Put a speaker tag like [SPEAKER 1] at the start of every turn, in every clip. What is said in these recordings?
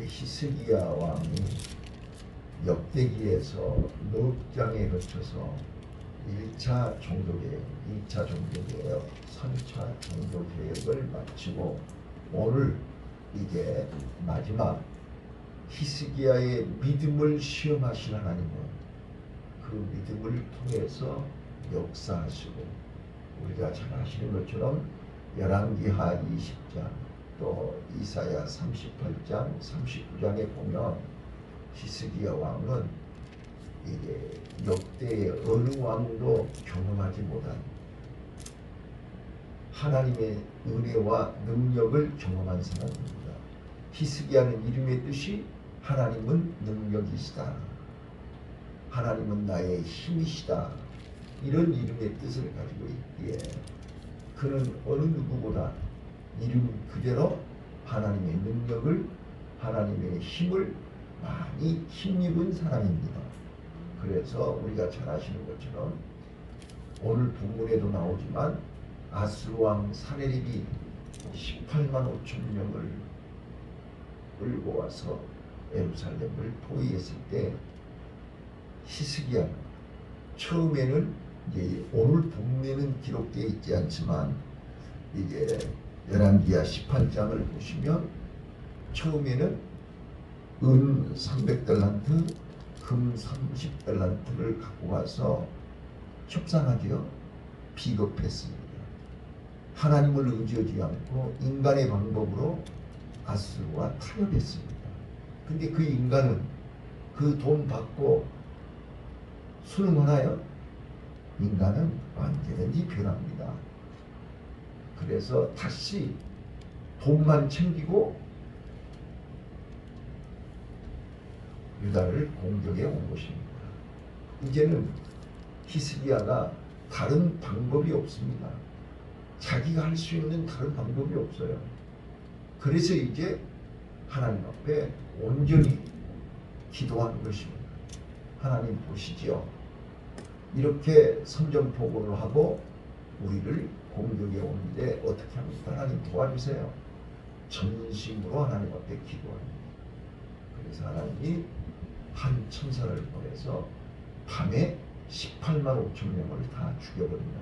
[SPEAKER 1] 히스기야 왕이 역대기에서 넉 장에 걸쳐서 1차 종교개혁, 2차 종교개혁, 3차 종교개혁을 마치고 오늘 이제 마지막 히스기야의 믿음을 시험하신 하나님은 그 믿음을 통해서 역사하시고 우리가 잘 아시는 것처럼 열왕기하 20장 또 이사야 38장 39장에 보면 히스기야 왕은 이게 역대의 어느 왕도 경험하지 못한 하나님의 은혜와 능력을 경험한 사람입니다. 히스기야는 이름의 뜻이 하나님은 능력이시다, 하나님은 나의 힘이시다, 이런 이름의 뜻을 가지고 있기에 그는 어느 누구보다 이름 그대로 하나님의 능력을, 하나님의 힘을 많이 힘입은 사람입니다. 그래서 우리가 잘 아시는 것처럼 오늘 본문에도 나오지만 아수르왕 사네립이 18만 5천 명을 끌고 와서 예루살렘을 포위했을 때 히스기야는 처음에는 이제 오늘 본문에는 기록되어 있지 않지만 이제 열왕기하 18장을 보시면 처음에는 은 300달란트, 금 30달란트를 갖고 가서 협상하지요. 비겁했습니다. 하나님을 의지하지 않고 인간의 방법으로 아수르와 타협했습니다. 근데 그 인간은 그 돈 받고 순응하나요? 인간은 언제든지 변합니다. 그래서 다시 돈만 챙기고 유다를 공격해 온 것입니다. 이제는 히스기야가 다른 방법이 없습니다. 자기가 할 수 있는 다른 방법이 없어요. 그래서 이제 하나님 앞에 온전히 기도하는 것입니다. 하나님 보시지요. 이렇게 선전포고를 하고 우리를 공격해 오는데 어떻게 합니까? 하나님 도와주세요. 전심으로 하나님 앞에 기도합니다. 그래서 하나님이 한 천사를 보내서 밤에 18만 5천 명을 다 죽여버립니다.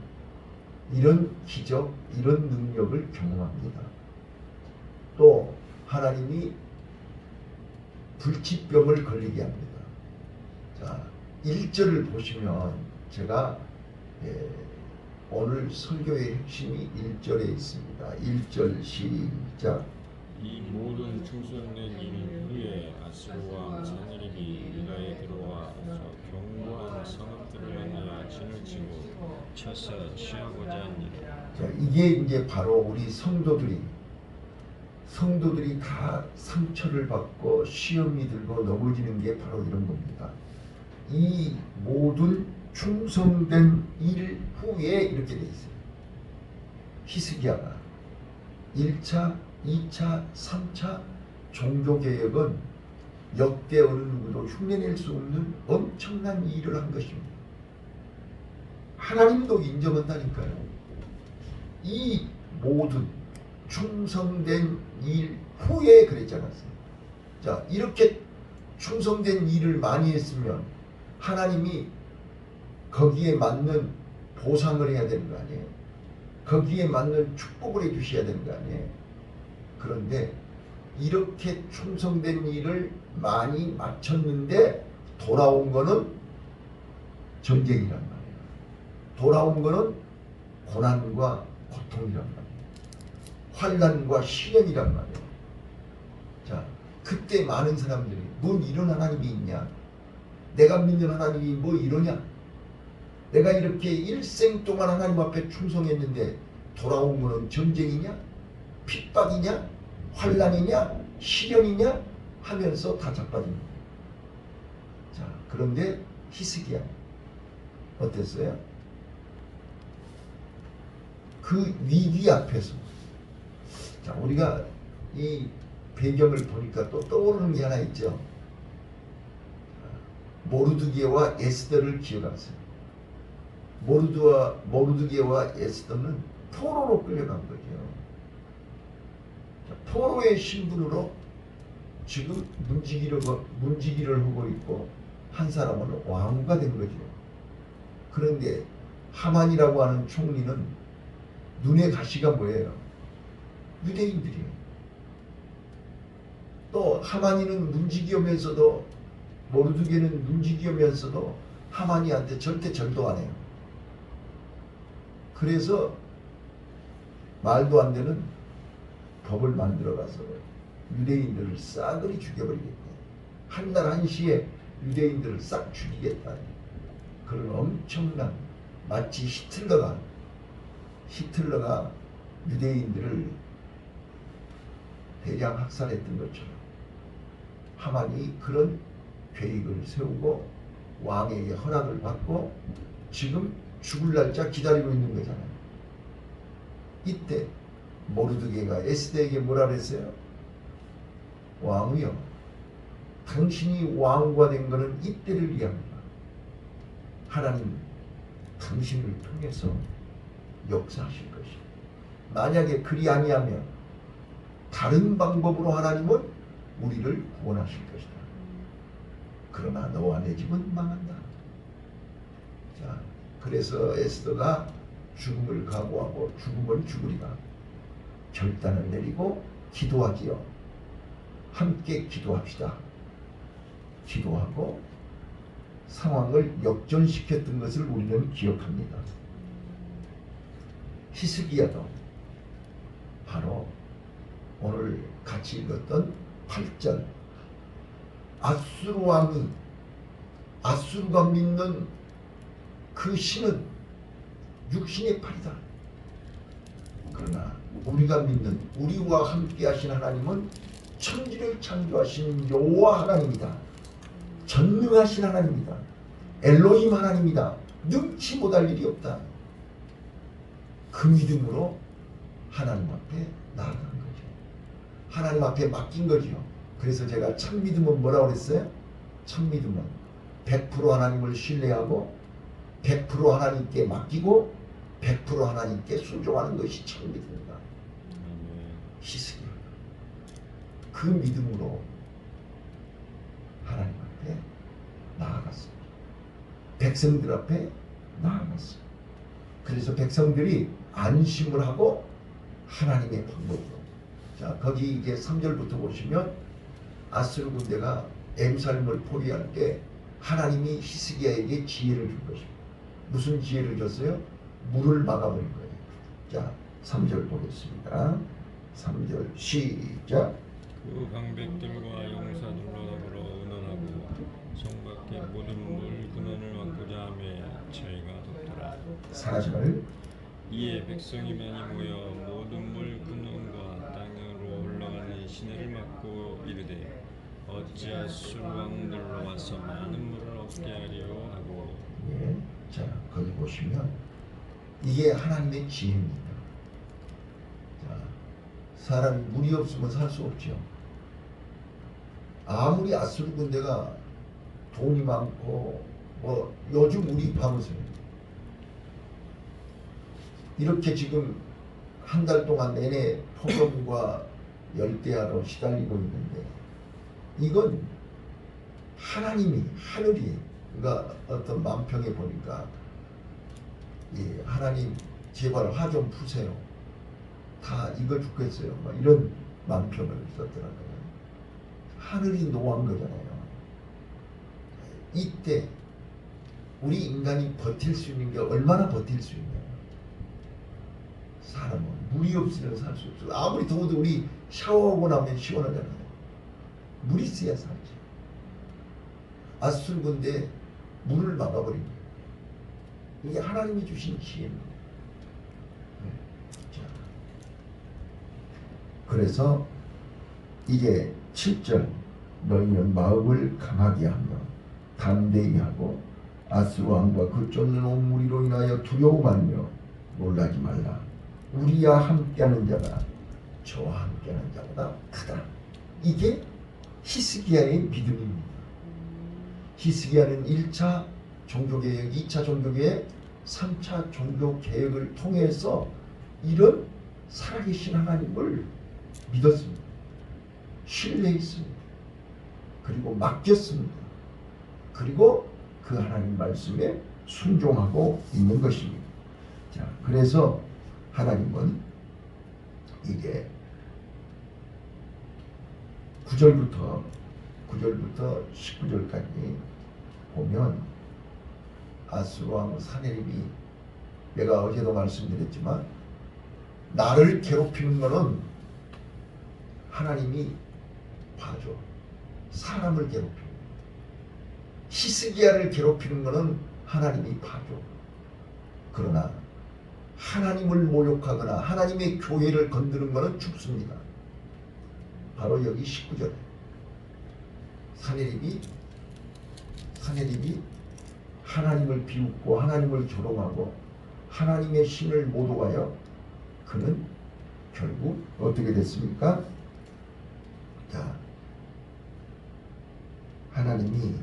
[SPEAKER 1] 이런 기적, 이런 능력을 경험합니다. 또 하나님이 불치병을 걸리게 합니다. 자, 1절을 보시면 제가 오늘 설교의 핵심이 1절에 있습니다. 1절 시작.
[SPEAKER 2] 이 모든 충성된 일 후에 아수르왕 사네립이 유다에 들어와서 견고한 성읍들을 향하여 진을 치고 쳐서 취하고자 하니라.
[SPEAKER 1] 자, 이게 이제 바로 우리 성도들이 다 상처를 받고 시험이 들고 넘어지는 게 바로 이런 겁니다. 이 모든 충성된 일 후에 이렇게 돼 있어요. 히스기야가 1차, 2차, 3차 종교개혁은 역대 어느 누구도 흉내낼 수 없는 엄청난 일을 한 것입니다. 하나님도 인정한다니까요. 이 모든 충성된 일 후에 그랬지 않았어요. 자, 이렇게 충성된 일을 많이 했으면 하나님이 거기에 맞는 보상을 해야 되는 거 아니에요? 거기에 맞는 축복을 해주셔야 되는 거 아니에요? 그런데 이렇게 충성된 일을 많이 마쳤는데 돌아온 거는 전쟁이란 말이에요. 돌아온 거는 고난과 고통이란 말이에요. 환난과 시련이란 말이에요. 자, 그때 많은 사람들이 뭔 이런 하나님이 있냐? 내가 믿는 하나님이 뭐 이러냐? 내가 이렇게 일생 동안 하나님 앞에 충성했는데 돌아온 거는 전쟁이냐? 핍박이냐? 환난이냐? 시련이냐? 하면서 다 자빠집니다. 자, 그런데 히스기야 어땠어요? 그 위기 앞에서, 자, 우리가 이 배경을 보니까 또 떠오르는 게 하나 있죠. 모르드게와 에스더를 기억하세요. 모르드게와 에스더는 포로로 끌려간 거죠. 포로의 신분으로 지금 문지기를 하고 있고 한 사람은 왕후가 된 거죠. 그런데 하만이라고 하는 총리는 눈의 가시가 뭐예요? 유대인들이에요. 또 하만이는 문지기면서도 모르드게는 문지기면서도 하만이한테 절대 절도 안 해요. 그래서 말도 안 되는 법을 만들어가서 유대인들을 싸그리 죽여버리겠다. 한날 한시에 유대인들을 싹 죽이겠다. 그런 엄청난, 마치 히틀러가 유대인들을 대량 학살했던 것처럼 하만이 그런 계획을 세우고 왕에게 허락을 받고 지금 죽을 날짜 기다리고 있는 거잖아요. 이때 모르드게가 에스더에게 뭐라 그랬어요? 왕이여, 당신이 왕후가 된 것은 이때를 위함이다. 하나님 당신을 통해서 역사하실 것이다. 만약에 그리 아니하면 다른 방법으로 하나님은 우리를 구원하실 것이다. 그러나 너와 내 집은 망한다. 자, 그래서 에스더가 죽음을 각오하고 죽음을 죽으리라 결단을 내리고 기도하지요. 함께 기도합시다. 기도하고 상황을 역전시켰던 것을 우리는 기억합니다. 히스기야도 바로 오늘 같이 읽었던 8절 아수르 왕이 아수르가 믿는 그 신은 육신의 팔이다. 그러나 우리가 믿는 우리와 함께 하신 하나님은 천지를 창조하신 여호와 하나님이다. 전능하신 하나님이다. 엘로힘 하나님이다. 능치 못할 일이 없다. 그 믿음으로 하나님 앞에 나아간 거죠. 하나님 앞에 맡긴 거죠. 그래서 제가 참 믿음은 뭐라고 그랬어요? 참 믿음은 100% 하나님을 신뢰하고 100% 하나님께 맡기고 100% 하나님께 순종하는 것이 참 믿음이다. 히스기야. 그 믿음으로 하나님 앞에 나아갔습니다. 백성들 앞에 나아갔습니다. 그래서 백성들이 안심을 하고 하나님의 방법으로. 자, 거기 이제 3절부터 보시면 아수르 군대가 엠살림을 포위할 때 하나님이 히스기야에게 지혜를 준 것입니다. 무슨 지혜를 줬어요? 물을 막아버린 거예요. 자, 3절 보겠습니다. 3절 시작.
[SPEAKER 2] 그 방백들과 용사들로 더불어 의논하고 성 밖에 모든 물 근원을 막고자 하며 차이가 돋더라.
[SPEAKER 1] 4절.
[SPEAKER 2] 이에 백성이 많이 모여 모든 물 근원과 땅으로 올라가는 시내를 막고 이르되 어찌 아수르 왕들로 와서 많은 물을 얻게 하려 하고.
[SPEAKER 1] 예. 자, 거기 보시면 이게 하나님의 지혜입니다. 자, 사람이 물이 없으면 살 수 없죠. 아무리 아수르 군대가 돈이 많고 뭐 요즘 우리 봐보세요. 이렇게 지금 한 달 동안 내내 폭염과 열대야로 시달리고 있는데 이건 하나님이 하늘이 그러니까 어떤 만평에 보니까 예, 하나님 제발 화 좀 푸세요. 다 이거 죽겠어요. 막 이런 만평을 썼더라고요. 하늘이 노한 거잖아요. 이때 우리 인간이 버틸 수 있는 게 얼마나 버틸 수 있냐. 사람은 물이 없으면 살 수 없어요. 아무리 더워도 우리 샤워하고 나면 시원하잖아요. 물이 있어야 살지. 아수르 군대 물을 막아버린 거예요. 이게 하나님이 주신 지혜입니다. 자, 그래서 이제 7절 너희는 마음을 강하게 하며 담대히 하고 아수르 왕과 그 쫓는 온 무리로 인하여 두려워하며 놀라지 말라. 우리와 함께하는 자가 저와 함께하는 자보다 크다. 이게 히스기야의 믿음입니다. 히스기야는 1차 종교개혁, 2차 종교개혁, 3차 종교개혁을 통해서 이런 살아계신 하나님을 믿었습니다. 신뢰했습니다. 그리고 맡겼습니다. 그리고 그 하나님 말씀에 순종하고 있는 것입니다. 자, 그래서 하나님은 이게 9절부터 19절까지 보면 아수르 왕 사네립이, 내가 어제도 말씀드렸지만 나를 괴롭히는 것은 하나님이 봐줘. 사람을 괴롭히는 거. 히스기야를 괴롭히는 것은 하나님이 봐줘. 그러나 하나님을 모욕하거나 하나님의 교회를 건드는 것은 죽습니다. 바로 여기 19절. 사네립이 하나님을 비웃고 하나님을 조롱하고 하나님의 신을 모독하여 그는 결국 어떻게 됐습니까? 자, 하나님이,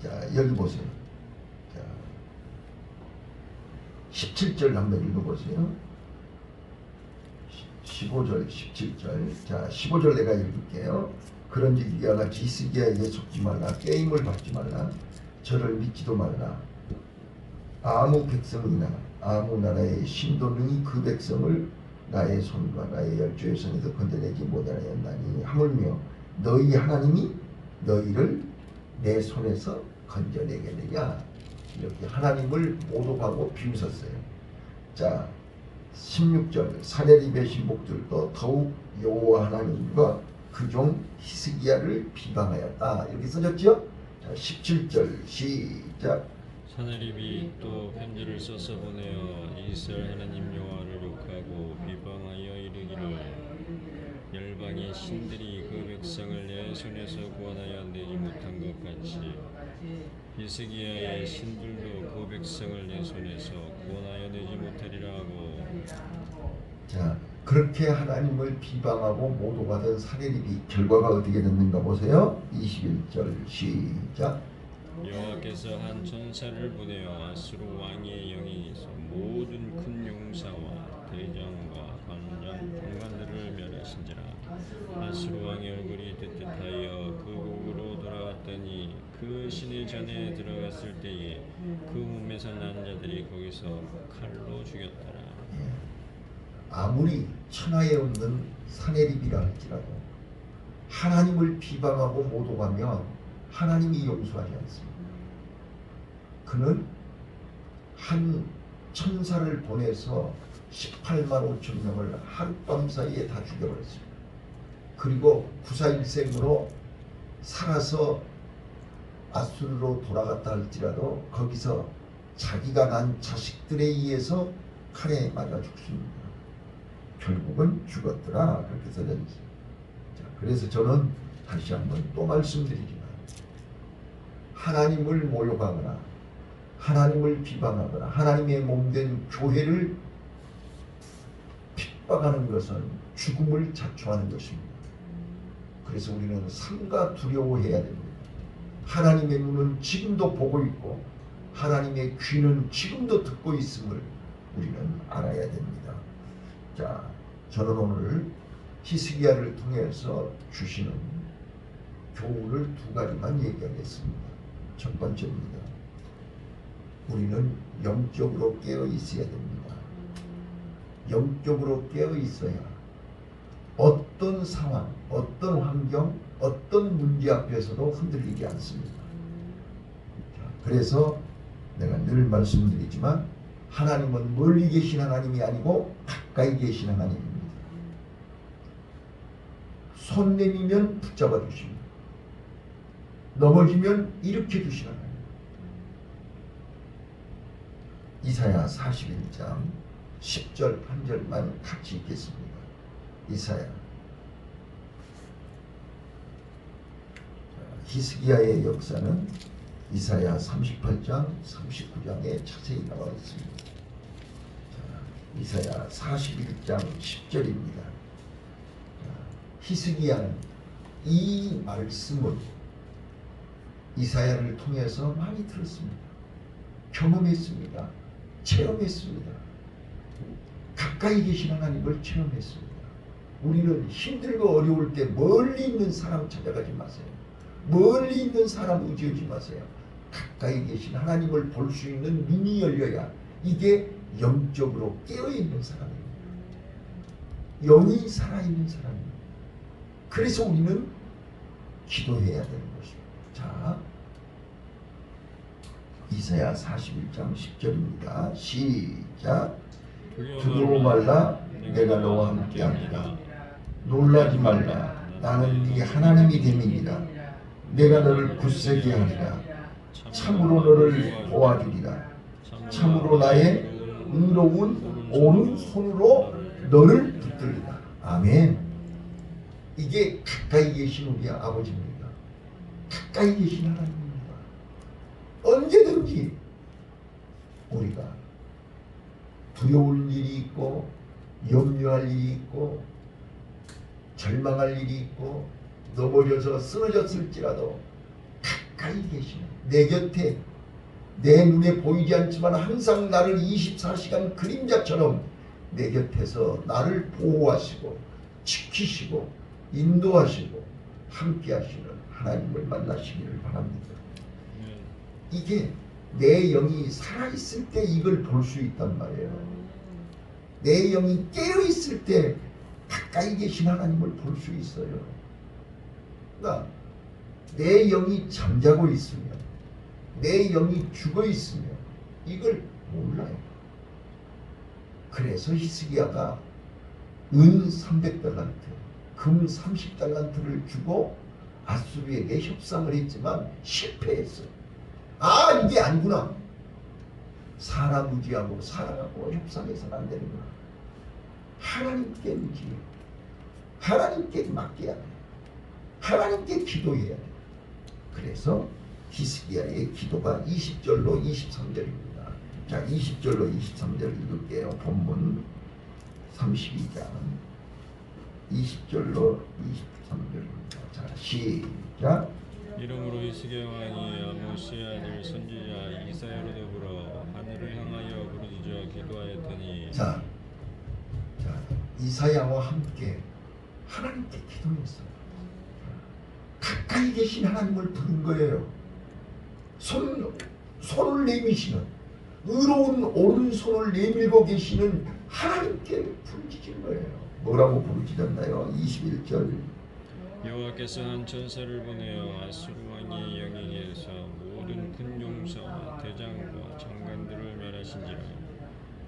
[SPEAKER 1] 자, 여기 보세요. 자, 17절 한번 읽어보세요. 15절, 17절. 자, 15절 내가 읽을게요. 그런즉 이와 같이 히스기야에게 속지 말라. 게임을 받지 말라. 저를 믿지도 말라. 아무 백성이나 아무 나라의 신도 능히 그 백성을 나의 손과 나의 열조의 손에서 건져내지 못하였나니 하물며 너희 하나님이 너희를 내 손에서 건져내겠느냐. 이렇게 하나님을 모독하고 비웃었어요. 자, 16절. 사네립의 신복들도 더욱 여호와 하나님과 그 종 히스기야를 비방하였다. 이렇게 써졌죠? 자, 17절 시작.
[SPEAKER 2] 사네립이 또 편지를 써서 보내어 이스라엘 하나님 여호와를 욕하고 비방하여 이르기를 열방의 신들이 그 백성을 내 손에서 구원하여 내지 못한 것 같이 히스기야의 신들도 그 백성을 내 손에서 구원하여 내지 못하리라 하고.
[SPEAKER 1] 자, 그렇게 하나님을 비방하고 모독하던 사네립이 결과가 어떻게 됐는가 보세요. 21절 시작.
[SPEAKER 2] 여호와께서 한 천사를 보내어 아수르 왕의 영에서 모든 큰 용사와 대장과 관장 군관들을 멸하신지라. 아수르 왕의 얼굴이 뜨뜻하여 그 국으로 돌아갔더니 그 신의 전에 들어갔을 때에 그 몸에서 난 자들이 거기서 칼로 죽였더라.
[SPEAKER 1] 아무리 천하에 없는 사네립이라 할지라도 하나님을 비방하고 모독하면 하나님이 용서하지 않습니다. 그는 한 천사를 보내서 18만 5천 명을 하룻밤 사이에 다 죽여버렸습니다. 그리고 구사일생으로 살아서 아수르로 돌아갔다 할지라도 거기서 자기가 난 자식들에 의해서 칼에 맞아 죽습니다. 결국은 죽었더라. 그렇게 써져 있습니다. 자, 그래서 저는 다시 한번 또 말씀드리지만 하나님을 모욕하거나 하나님을 비방하거나 하나님의 몸된 교회를 핍박하는 것은 죽음을 자초하는 것입니다. 그래서 우리는 삼가 두려워해야 됩니다. 하나님의 눈은 지금도 보고 있고 하나님의 귀는 지금도 듣고 있음을 우리는 알아야 됩니다. 자, 저는 오늘 히스기야를 통해서 주시는 교훈을 두 가지만 얘기하겠습니다. 첫 번째입니다. 우리는 영적으로 깨어 있어야 됩니다. 영적으로 깨어 있어야 어떤 상황, 어떤 환경, 어떤 문제 앞에서도 흔들리지 않습니다. 자, 그래서 내가 늘 말씀드리지만 하나님은 멀리 계신 하나님이 아니고 가까이 계신 하나님입니다. 손 내미면 붙잡아 주십니다. 넘어지면 일으켜 주시는 하나님. 이사야 41장 10절 한 절만 같이 읽겠습니다. 이사야. 히스기야의 역사는 이사야 38장 39장에 자세히 나와 있습니다. 이사야 41장 10절입니다. 히스기야는 이 말씀을 이사야를 통해서 많이 들었습니다. 경험했습니다. 체험했습니다. 가까이 계신 하나님을 체험했습니다. 우리는 힘들고 어려울 때 멀리 있는 사람 찾아가지 마세요. 멀리 있는 사람 의지하지 마세요. 가까이 계신 하나님을 볼 수 있는 눈이 열려야 이게 영적으로 깨어있는 사람입니다. 영이 살아있는 사람입니다. 그래서 우리는 기도해야 되는 것입니다. 자, 이사야 41장 10절입니다. 시작. 두려워 말라, 내가 너와 함께합니다. 놀라지 말라, 나는 네 하나님이 됨이니라. 내가 너를 굳세게 하리라. 참으로 너를 도와주리라. 참으로 나의 의로운 오른손으로 너를 붙들리라. 아멘. 이게 가까이 계신 우리 아버지입니다. 가까이 계신 하나님입니다. 언제든지 우리가 두려울 일이 있고 염려할 일이 있고 절망할 일이 있고 넘어져서 쓰러졌을지라도 가까이 계시는 내 곁에 내 눈에 보이지 않지만 항상 나를 24시간 그림자처럼 내 곁에서 나를 보호하시고 지키시고 인도하시고 함께 하시는 하나님을 만나시기를 바랍니다. 이게 내 영이 살아있을 때 이걸 볼 수 있단 말이에요. 내 영이 깨어있을 때 가까이 계신 하나님을 볼 수 있어요. 그러니까 내 영이 잠자고 있으면 내 영이 죽어 있으면 이걸 몰라요. 그래서 히스기야가 은 300달란트, 금 30달란트를 주고 아수르에게 협상을 했지만 실패했어요. 아, 이게 아니구나. 사람 의지하고 사람하고 협상해서는 안 되는구나. 하나님께 의지해. 하나님께 맡겨야 돼. 하나님께 기도해야 돼. 그래서 히스기야의 기도가 20절로 23절입니다. 자, 20절로 23절 읽을게요. 본문 32장 20절로 23절입니다. 자, 시작.
[SPEAKER 2] 이러므로 히스기야 왕이 아모스의 아들 선지자 이사야로 더불어 하늘을 향하여 부르짖어 기도하였더니
[SPEAKER 1] 자, 이사야와 함께 하나님께 기도했어요. 가까이 계신 하나님을 부른 거예요. 손을 내미시는 의로운 오른손을 내밀고 계시는 하나님께 부르짖은 거예요. 뭐라고 부르짖었나요? 21절.
[SPEAKER 2] 여호와께서 한 천사를 보내어 아수르 왕의 영향에서 모든 큰 용사와 대장과 장관들을 멸하신지라.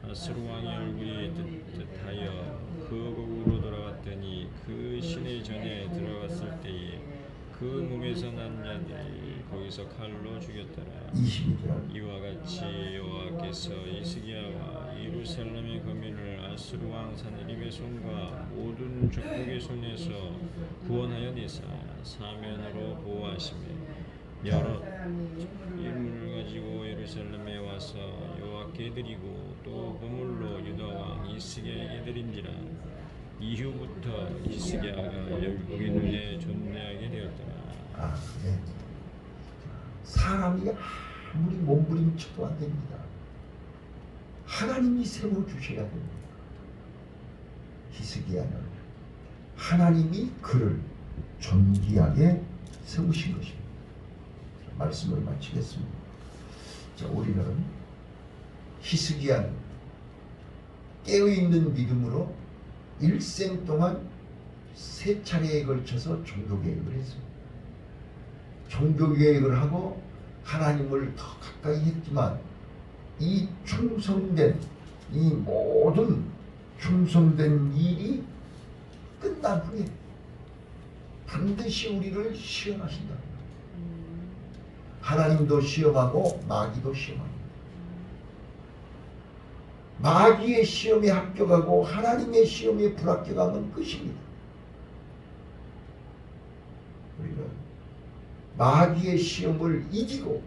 [SPEAKER 2] 아수르 왕의 얼굴이 뜻하여 그 고국으로 돌아갔더니 그 시내 전에 들어갔을 때에 그 몸에서 난 자들을 거기서 칼로 죽였더라.
[SPEAKER 1] 22절.
[SPEAKER 2] 이와 같이 여호와께서 히스기야와 예루살렘의 거민을 아수르 왕 사느립의 손과 모든 족속의 손에서 구원하여 내사 사면으로 보호하시며 여러 일물을 가지고 예루살렘에 와서 여호와께 드리고 또 보물로 유다 왕 히스기야에게 드린지라. 이후부터 히스기야가 열국의 눈에 존귀하게 되었더라.
[SPEAKER 1] 아, 네. 사람이 아무리 몸부림쳐도 안 됩니다. 하나님이 세워주셔야 됩니다. 히스기야는 하나님이 그를 존귀하게 세우신 것입니다. 말씀을 마치겠습니다. 자, 우리는 히스기야는 깨어있는 믿음으로 일생 동안 3차례에 걸쳐서 종교개혁을 했습니다. 종교개혁을 하고 하나님을 더 가까이 했지만 이 충성된 이 모든 충성된 일이 끝난 후에 반드시 우리를 시험하신다. 하나님도 시험하고 마귀도 시험합니다. 마귀의 시험에 합격하고 하나님의 시험에 불합격하면 끝입니다. 우리는 마귀의 시험을 이기고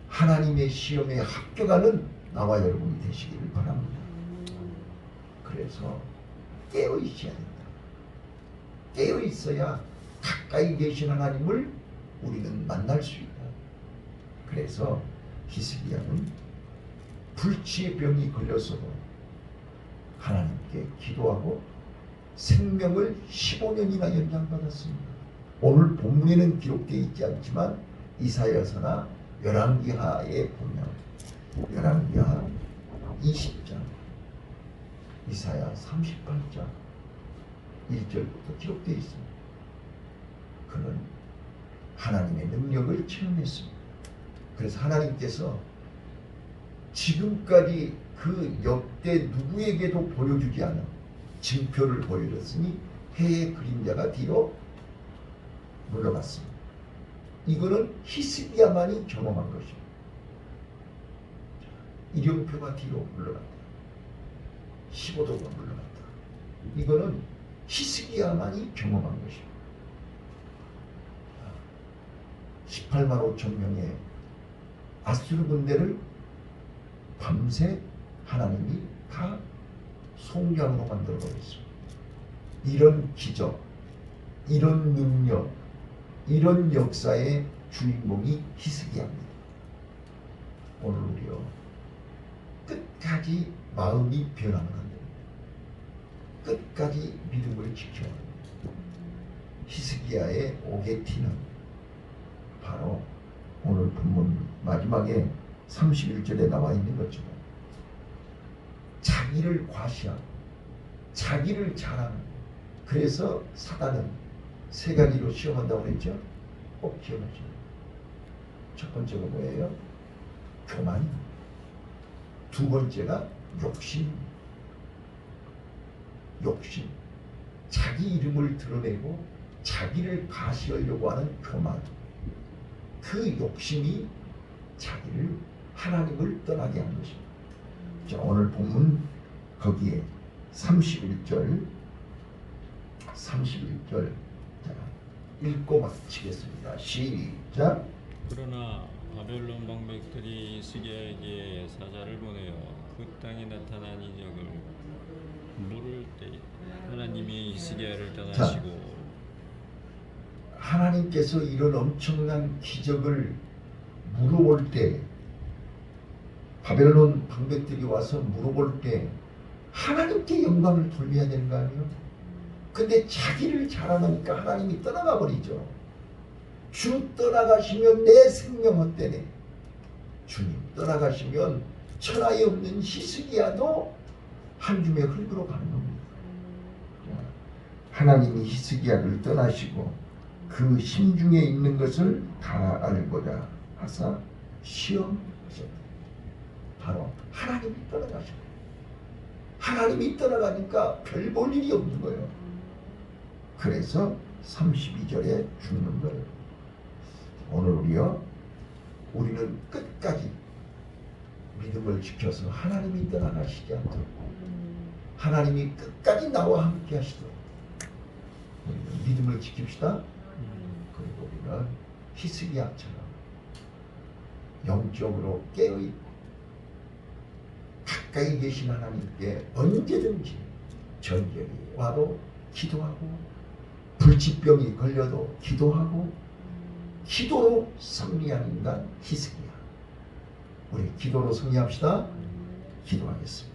[SPEAKER 1] 하나님의 시험에 합격하는 나와 여러분이 되시기를 바랍니다. 그래서 깨어 있어야 된다. 깨어 있어야 가까이 계신 하나님을 우리는 만날 수 있다. 그래서 히스기야는 불치의 병이 걸려서도 하나님께 기도하고 생명을 15년이나 연장받았습니다. 오늘 본문에는 기록되어 있지 않지만 이사야서나 열왕기하에 보면 열왕기하 20장, 이사야 38장 1절부터 기록되어 있습니다. 그는 하나님의 능력을 체험했습니다. 그래서 하나님께서 지금까지 그 역대 누구에게도 보여주지 않은 징표를 보여줬으니 해의 그림자가 뒤로 물러갔습니다. 이거는 히스기야만이 경험한 것입니다. 이령표가 뒤로 물러갔다. 15도가 물러갔다. 이거는 히스기야만이 경험한 것입니다. 18만 5천 명의 아수르 군대를 밤새 하나님이 다 송장으로 만들어 버렸습니다. 이런 기적, 이런 능력, 이런 역사의 주인공이 히스기야입니다. 오늘 우리요 끝까지 마음이 변하면 안 됩니다. 끝까지 믿음을 지켜야 합니다. 히스기야의 오게티는 바로 오늘 본문 마지막에 31절에 나와 있는 것처럼 자기를 과시하고 자기를 자랑하고, 그래서 사단은 세 가지로 시험한다고 그랬죠. 꼭 기억하시죠. 첫 번째가 뭐예요? 교만. 두 번째가 욕심. 욕심. 자기 이름을 드러내고 자기를 과시하려고 하는 교만. 그 욕심이 자기를 하나님을 떠나게 한 것입니다. 자, 오늘 본문 거기에 31절 자, 읽고 마치겠습니다. 시작.
[SPEAKER 2] 그러나 바벨론 방백들이 히스기야에게 사자를 보내어 그 땅에 나타난 이적을 물을 때 하나님이 히스기야를 떠나시고,
[SPEAKER 1] 하나님께서 이런 엄청난 기적을 물어볼 때, 바벨론 방백들이 와서 물어볼 때 하나님께 영광을 돌려야 되는 거 아니에요? 근데 자기를 자랑하니까 하나님이 떠나가 버리죠. 주 떠나가시면 내 생명 헛되네. 주님 떠나가시면 천하에 없는 히스기야도 한 줌의 흙으로 가는 겁니다. 하나님이 히스기야를 떠나시고 그 심중에 있는 것을 다 알고자 하사 시험하셨다. 바로 하나님이 떠나가셨다. 하나님이 떠나가니까 별 볼 일이 없는 거예요. 그래서 32절에 죽는 거예요. 오늘 우리는 끝까지 믿음을 지켜서 하나님이 떠나가시지 않도록, 하나님이 끝까지 나와 함께 하시도록 우리는 믿음을 지킵시다. 그리고 우리는 히스기야처럼 영적으로 깨어있고 가까이 계신 하나님께 언제든지 전쟁이 와도 기도하고, 불치병이 걸려도 기도하고, 기도로 승리하는 인간 히스기야. 우리 기도로 승리합시다. 기도하겠습니다.